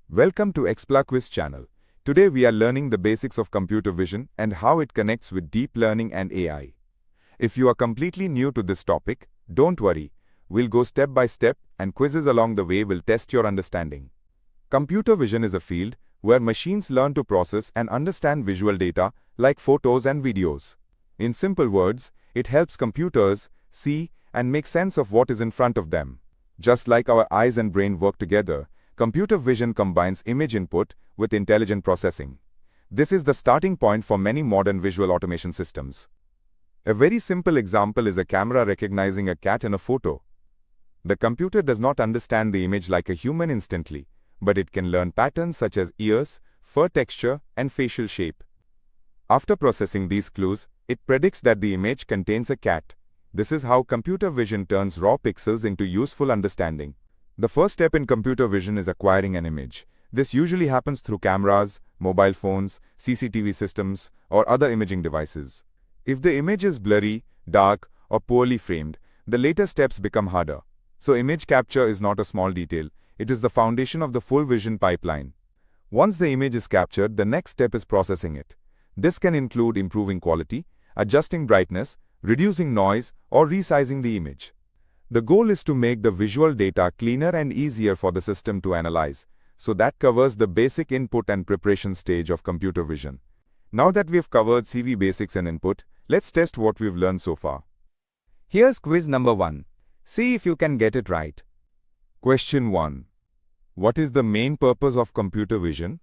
Welcome to ExplaQuiz channel. Today we are learning the basics of computer vision and how it connects with deep learning and AI. If you are completely new to this topic, don't worry. We'll go step by step and quizzes along the way will test your understanding. Computer vision is a field where machines learn to process and understand visual data like photos and videos. In simple words, it helps computers see and make sense of what is in front of them. Just like our eyes and brain work together, computer vision combines image input with intelligent processing. This is the starting point for many modern visual automation systems. A very simple example is a camera recognizing a cat in a photo. The computer does not understand the image like a human instantly, but it can learn patterns such as ears, fur texture, and facial shape. After processing these clues, it predicts that the image contains a cat. This is how computer vision turns raw pixels into useful understanding. The first step in computer vision is acquiring an image. This usually happens through cameras, mobile phones, CCTV systems, or other imaging devices. If the image is blurry, dark, or poorly framed, the later steps become harder. So image capture is not a small detail, it is the foundation of the full vision pipeline. Once the image is captured, the next step is processing it. This can include improving quality, adjusting brightness, reducing noise, or resizing the image. The goal is to make the visual data cleaner and easier for the system to analyze, so that covers the basic input and preparation stage of computer vision. Now that we've covered CV basics and input, let's test what we've learned so far. Here's quiz number 1. See if you can get it right. Question 1. What is the main purpose of computer vision?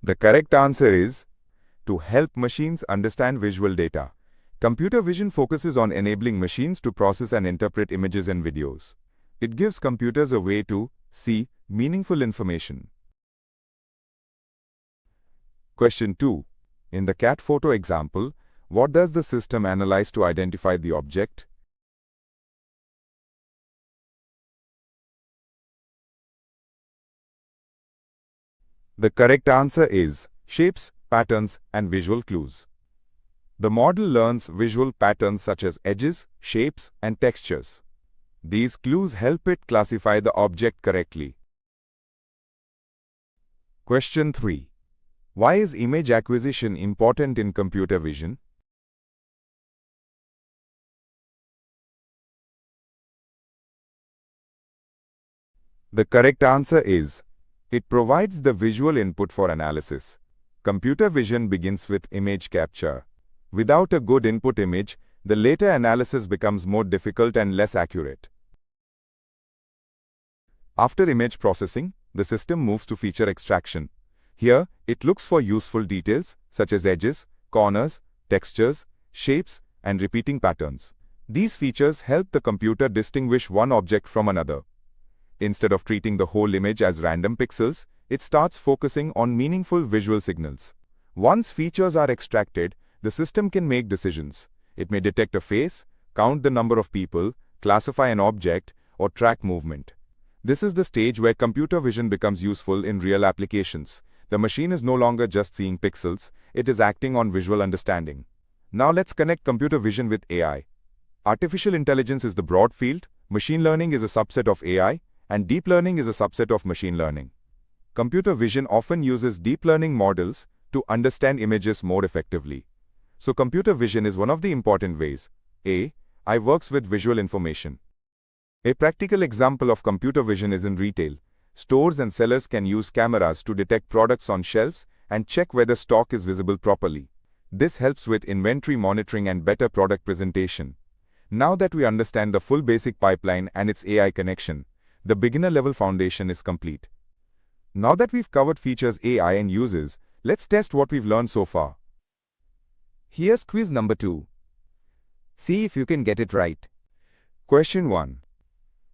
The correct answer is to help machines understand visual data. Computer vision focuses on enabling machines to process and interpret images and videos. It gives computers a way to see meaningful information. Question 2. In the cat photo example, what does the system analyze to identify the object? The correct answer is shapes, patterns, and visual clues. The model learns visual patterns such as edges, shapes, and textures. These clues help it classify the object correctly. Question 3. Why is image acquisition important in computer vision? The correct answer is it provides the visual input for analysis. Computer vision begins with image capture. Without a good input image, the later analysis becomes more difficult and less accurate. After image processing, the system moves to feature extraction. Here, it looks for useful details such as edges, corners, textures, shapes, and repeating patterns. These features help the computer distinguish one object from another. Instead of treating the whole image as random pixels, it starts focusing on meaningful visual signals. Once features are extracted, the system can make decisions. It may detect a face, count the number of people, classify an object, or track movement. This is the stage where computer vision becomes useful in real applications. The machine is no longer just seeing pixels, it is acting on visual understanding. Now let's connect computer vision with AI. Artificial intelligence is the broad field, machine learning is a subset of AI, and deep learning is a subset of machine learning. Computer vision often uses deep learning models to understand images more effectively. So computer vision is one of the important ways. AI works with visual information. A practical example of computer vision is in retail. Stores and sellers can use cameras to detect products on shelves and check whether stock is visible properly. This helps with inventory monitoring and better product presentation. Now that we understand the full basic pipeline and its AI connection, the beginner-level foundation is complete. Now that we've covered features, AI, and uses, let's test what we've learned so far. Here's quiz number 2. See if you can get it right. Question 1.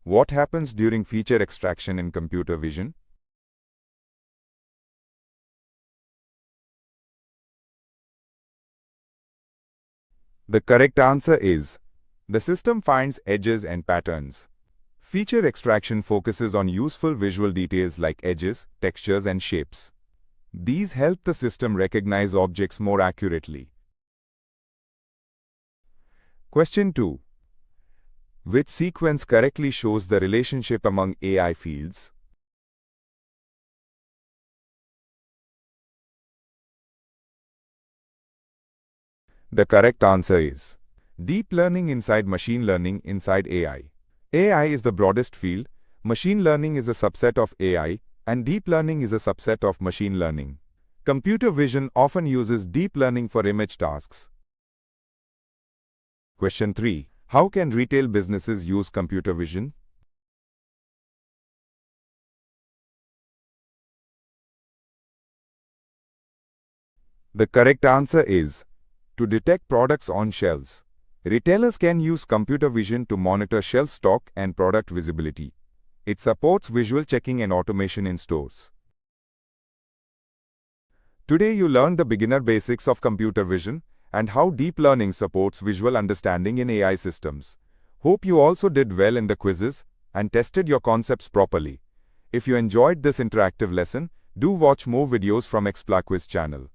What happens during feature extraction in computer vision? The correct answer is the system finds edges and patterns. Feature extraction focuses on useful visual details like edges, textures, and shapes. These help the system recognize objects more accurately. Question 2. Which sequence correctly shows the relationship among AI fields? The correct answer is deep learning inside machine learning inside AI. AI is the broadest field, machine learning is a subset of AI, and deep learning is a subset of machine learning. Computer vision often uses deep learning for image tasks. Question 3. How can retail businesses use computer vision? The correct answer is to detect products on shelves. Retailers can use computer vision to monitor shelf stock and product visibility. It supports visual checking and automation in stores. Today you learned the beginner basics of computer vision and how deep learning supports visual understanding in AI systems. Hope you also did well in the quizzes and tested your concepts properly. If you enjoyed this interactive lesson, do watch more videos from ExplaQuiz channel.